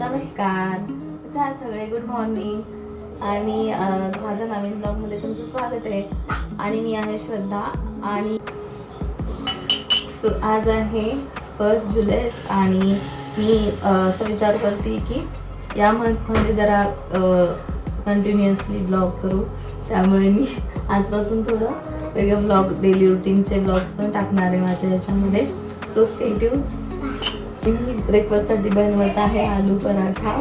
नमस्कार, कसे आहात सगळे? Good morning. आणि माझ्या नवीन ब्लॉगमध्ये तुमचं स्वागत आहे. आणि मी आहे श्रद्धा. आणि आज आहे 1 जुलै आणि मी असं विचार करते की या मंथमध्ये जरा कंटिन्युअसली ब्लॉग करू. त्यामुळे मी आजपासून थोडं वेगळं ब्लॉग, डेली रुटीनचे ब्लॉग्स पण टाकणार आहे माझ्या ह्याच्यामध्ये. So stay tuned. मी ब्रेकफास्टसाठी बनवत आहे आलू पराठा.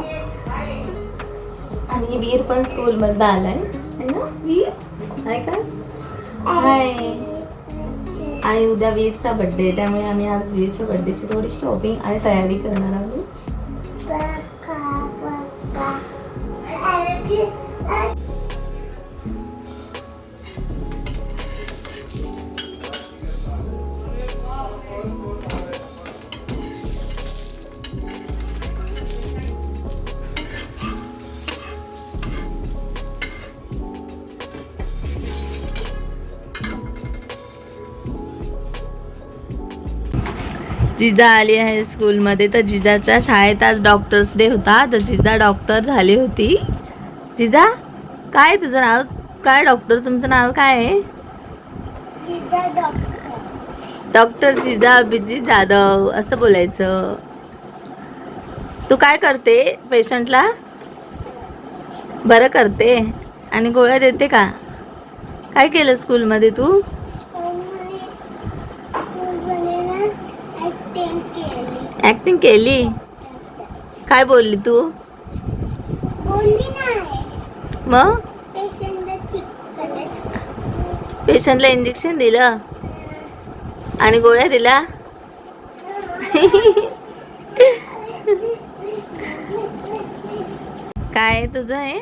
आणि वीर पण स्कूलमध्ये आलाय है ना वीर? हाय का? हाय. आणि उद्या वीरचा बर्थडे, त्यामुळे आम्ही आज वीरच्या बर्थडेची थोडी शॉपिंग आणि तयारी करणार आहोत. जिजा आली आहे स्कूलमध्ये. तर जिजाच्या शाळेत आज डॉक्टर्स डे होता, तर जिजा डॉक्टर झाली होती. जिजा, काय तुझं नाव काय? डॉक्टर तुमचं नाव काय आहे? डॉक्टर जिजा अभिजित जाधव असं बोलायचं. तू काय करते? पेशंटला बरं करते आणि गोळ्या देते का? काय केलं स्कूलमध्ये तू? ऍक्टिंग केली. काय बोलली तू? मग पेशंटला इंजेक्शन दिलं आणि गोळ्या दिल्या. काय तुझं आहे?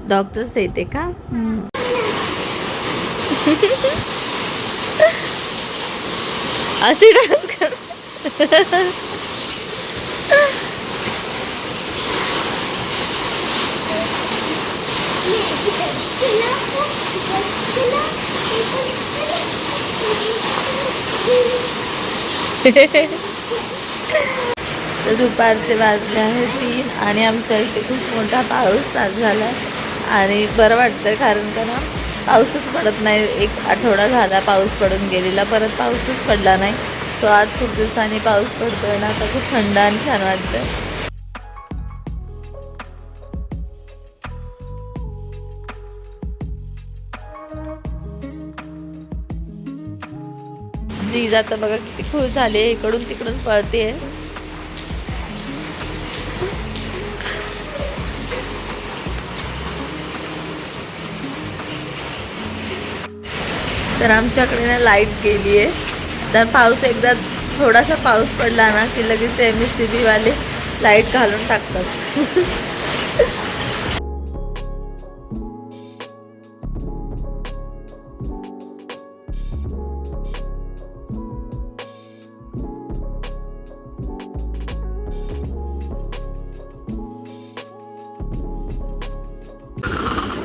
डॉक्टर्स येते का? अशी डान्स कर. तर दुपारचे वाजले आहे 3 आणि आमच्या इथे खूप मोठा पाऊस चालू झाला आणि बरं वाटतं, कारण का ना पाऊसच पडत नाही. 1 आठवडा झाला पाऊस पडून गेलेला, परत पाऊसच पडला नाही. सो आज खूप दिवसांनी पाऊस पडतोय ना, तर खूप थंड आणि छान वाटतं. जीजा तर बघा किती खुश झाली, इकडून तिकडून पळते. तर आमच्याकडे ना लाईट गेली आहे. तर पाऊस एकदा थोडासा पाऊस पडला ना की लगेच MSCB वाले लाईट घालून टाकतात.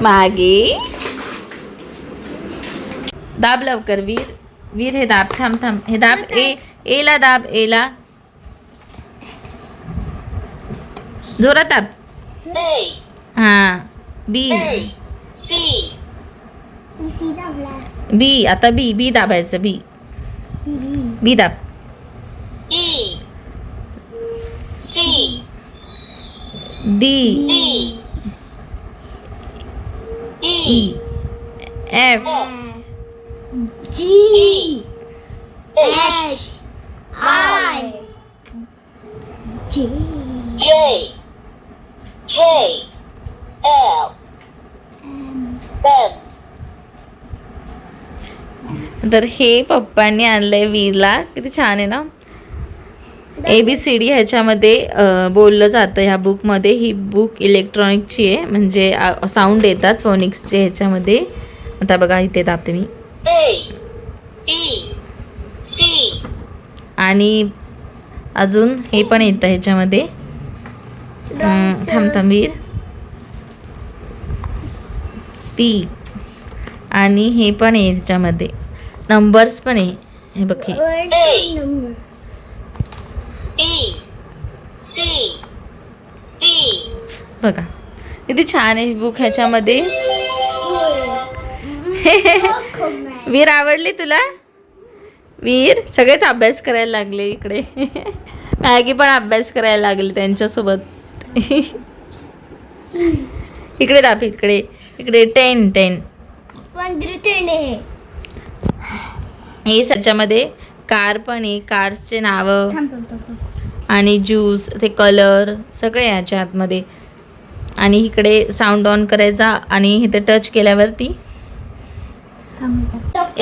मागे दाब लवकर वीर. वीर हे दाब. थांब हे दाब. एला दाब. एला जोरात दाब. हा. बी बी. आता बी दाबायचं. बी दाब. D E F G H I J K L M. तर हे पप्पांनी आणलंय वीरला. किती छान आहे ना. ABCD ह्याच्यामध्ये बोललं जातं ह्या बुकमध्ये. ही बुक इलेक्ट्रॉनिकची आहे, म्हणजे साऊंड येतात फोनिक्सचे ह्याच्यामध्ये. आता बघा इथे दाबते मी. आणि अजून हे पण येतं ह्याच्यामध्ये. थांबवीर. पी. आणि हे पण आहे ह्याच्यामध्ये नंबर्स पण आहे. हे बघ हे. बघा किती छान आहे बुक ह्याच्यामध्ये. वीर आवडली तुला? वीर सगळेच अभ्यास करायला लागले इकडे. मॅगी पण अभ्यास करायला लागली त्यांच्यासोबत. इकडे दाब, इकडे इकडे 10 हे त्याच्यामध्ये कार पण आहे, कार्सचे नावं आणि ज्यूस, ते कलर सगळे याच्या आतमध्ये. आणि इकडे साऊंड ऑन करायचा आणि इथे टच केल्यावरती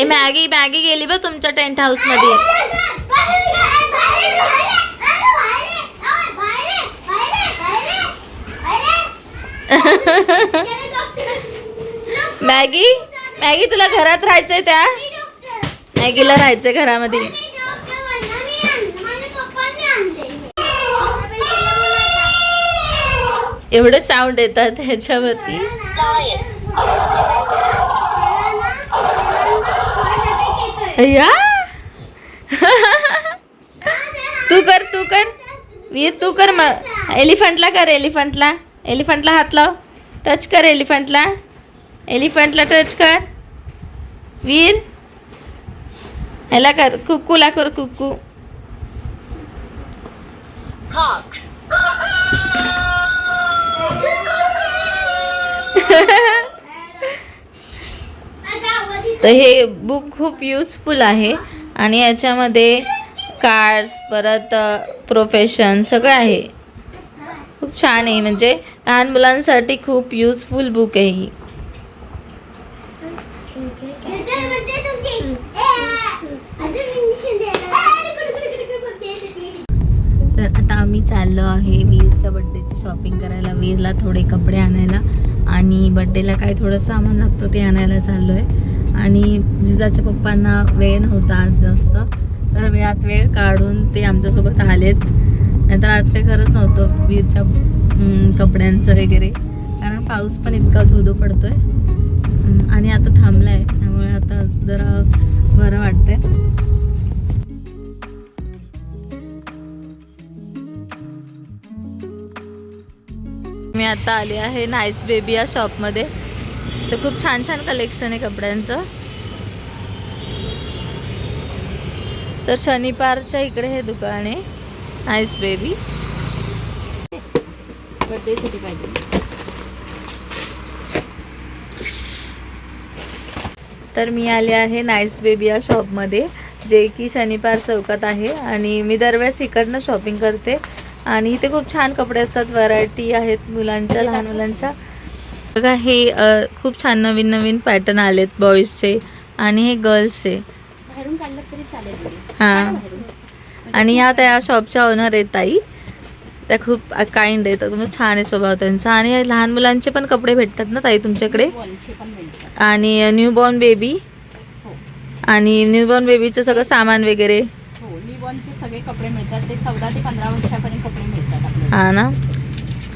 मॅगी गेली बघ तुमच्या टेंट हाऊस मध्ये. मॅगी तुला घरात राहायचंय? त्या मॅगीला राहायचंय घरामध्ये. एवढे साऊंड येतात ह्याच्यावरती. या तू कर वीर, तू कर. मग एलिफंटला कर, एलिफंटला हात लाव, टच कर एलिफंटला टच कर. वीर ह्याला कर, कुक्कूला कर, कुक्कू. तर हे बुक खूप युजफुल आहे आणि याच्यामध्ये कार्ड्स, परत प्रोफेशन सगळं आहे. खूप छान आहे, म्हणजे लहान मुलांसाठी खूप युजफुल बुक आहे ही. तर आता आम्ही चाललो आहे वीरच्या बड्डेची शॉपिंग करायला, वीरला थोडे कपडे आणायला आणि बड्डेला काय थोडं सामान लागतं ते आणायला चाललो आहे. आणि जिजाच्या पप्पांना वेळ नव्हता आज जास्त, तर वेळात वेळ काढून ते आमच्यासोबत आलेत. नाहीतर आज काही खरंच नव्हतं वीरच्या कपड्यांचं वगैरे, कारण पाऊस पण इतका धोधो पडतोय आणि आता थांबला आहे, त्यामुळे आता जरा बरं वाटतंय. मी आता आले आहे नाईस बेबी या शॉपमध्ये. तर खूप छान छान कलेक्शन आहे कपड्यांचं. तर शनिवारच्या इकडे हे दुकान आहे नाईस बेबी. बर्थडेसाठी पाहिजे. तर मी आले आहे नाईस बेबी या शॉपमध्ये, जे की शनिवार चौकात आहे. आणि मी दरवेळेस इकडनं शॉपिंग करते आणि इथे खूप छान कपडे असतात, व्हरायटी आहेत मुलांच्या, लहान मुलांच्या. बघा हे खूप छान नवीन नवीन पॅटर्न आलेत बॉईजचे आणि हे गर्ल्सचे. हां, आणि ह्या त्या शॉपच्या ओनर आहेत ताई, त्या खूप काइंड आहेत, खूप छान आहे स्वभाव त्यांचा. आणि लहान मुलांचे पण कपडे भेटतात ना ताई तुमच्याकडे? आणि न्यूबॉर्न बेबी, आणि न्यूबॉर्न बेबीचं सगळं सामान वगैरे सगळे कपडे मिळतात. ते 14 ते 15 वर्षापर्यंत कपडे मिळतात. हां ना.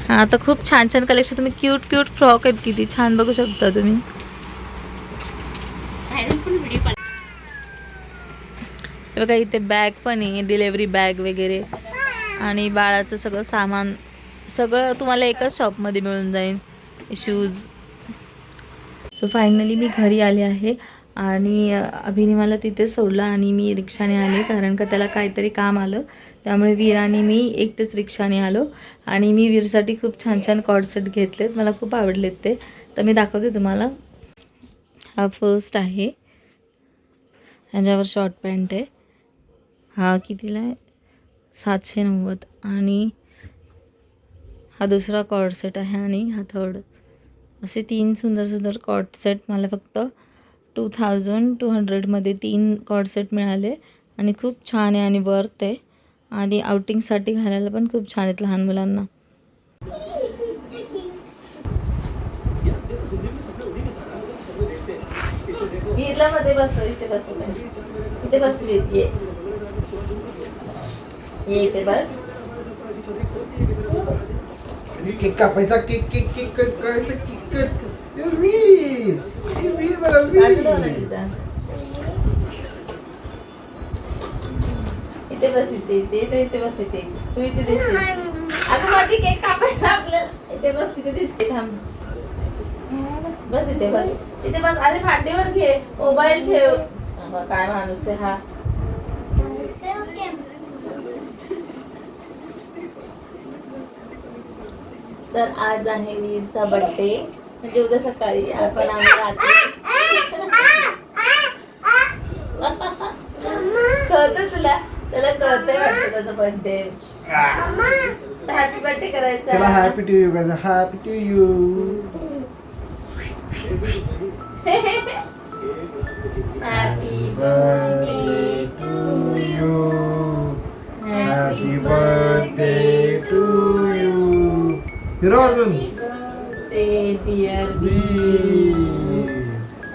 हां, तर खूप छान छान कलेक्शन. तुम्ही क्यूट फ्रॉक आहेत, किती छान, बघू शकता तुम्ही. बघा इथे बॅग पण आहे, डिलेवरी बॅग वगैरे आणि बाळाचं सगळं सामान, सगळं तुम्हाला एकाच शॉपमध्ये मिळून जाईल. शूज. सो फायनली मी घरी आले आहे आणि अभिने मला तिथे सोडलं आणि मी रिक्षाने आले, कारण का त्याला काहीतरी काम आलं, त्यामुळे वीर आणि मी एकटेच रिक्षाने आलो. आणि मी वीरसाठी खूप छान छान कॉर्ड सेट घेतलेत, मला खूप आवडलेत ते, तर मी दाखवते तुम्हाला. हा फर्स्ट आहे, ह्याच्यावर शॉर्ट पॅन्ट आहे. हा कितीला आहे? 790. आणि हा दुसरा कॉर्ड सेट आहे आणि हा थर्ड. असे 3 सुंदर सुंदर कॉर्ड सेट मला फक्त 2200 मध्ये 3 कॉर्ड सेट मिळाले आणि खूप छान आहे आणि वर्थ आहे. आणि आउटिंगसाठी घालायला पण खूप छान आहेत लहान मुलांना. वीरला मध्ये बस, इथे बस, इथे बस वीर, ये इथे बस. केक कापायचा, केक केक केक कट करायचा, केक कट. वीर मला इथे बस, इथे बस, इथे तू इथे देशील. अगं मध्ये केक कापायचा आपलं. इथे बस, तिथे दिसते, थांब. बस इथे बस, इथे बस. अरे फांदीवर घे, मोबाईल ठेव. अबा, काय माणूस आहे हा. तर आज आहे वीरचा बर्थडे, म्हणजे उद्या सकाळी आपण आम्ही रात्री कळतं तुला, त्याला कळतंय वाटतं त्याचा बर्थडे. हॅपी बर्थडे चला करायचा. Happy to you guys, happy to you. Happy birthday to you, happy birthday to you. Hero अजून birthday dear B,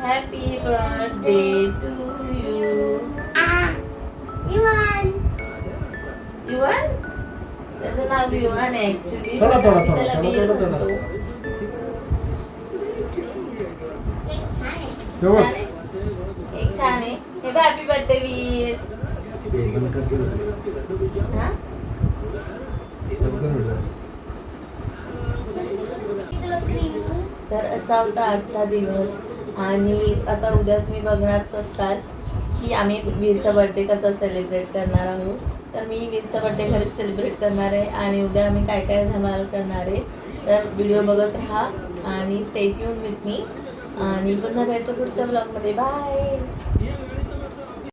happy birthday to you. Yuvan, त्याचं नाव युवन आहे ऍक्च्युली. थोडा, थोडा, थोडा, त्याला थोडा, वीर थोडा, थोडा. म्हणतो. तेव्हा छान आहे? एक छान आहे हे. हॅपी बर्थडे वीर. हा? तर असा होता आजचा दिवस. आणि आता उद्या तुम्ही बघणारच असतात की आम्ही वीरचा बर्थडे कसा सेलिब्रेट करणार आहोत. तर मी वीरचा बर्थडे घरीच सेलिब्रेट करणार आहे आणि उद्या आम्ही काय काय धमाल करणार आहे. तर व्हिडिओ बघत राहा आणि स्टे ट्यून विथ मी. आणि पुन्हा भेटू पुढच्या ब्लॉगमध्ये. बाय.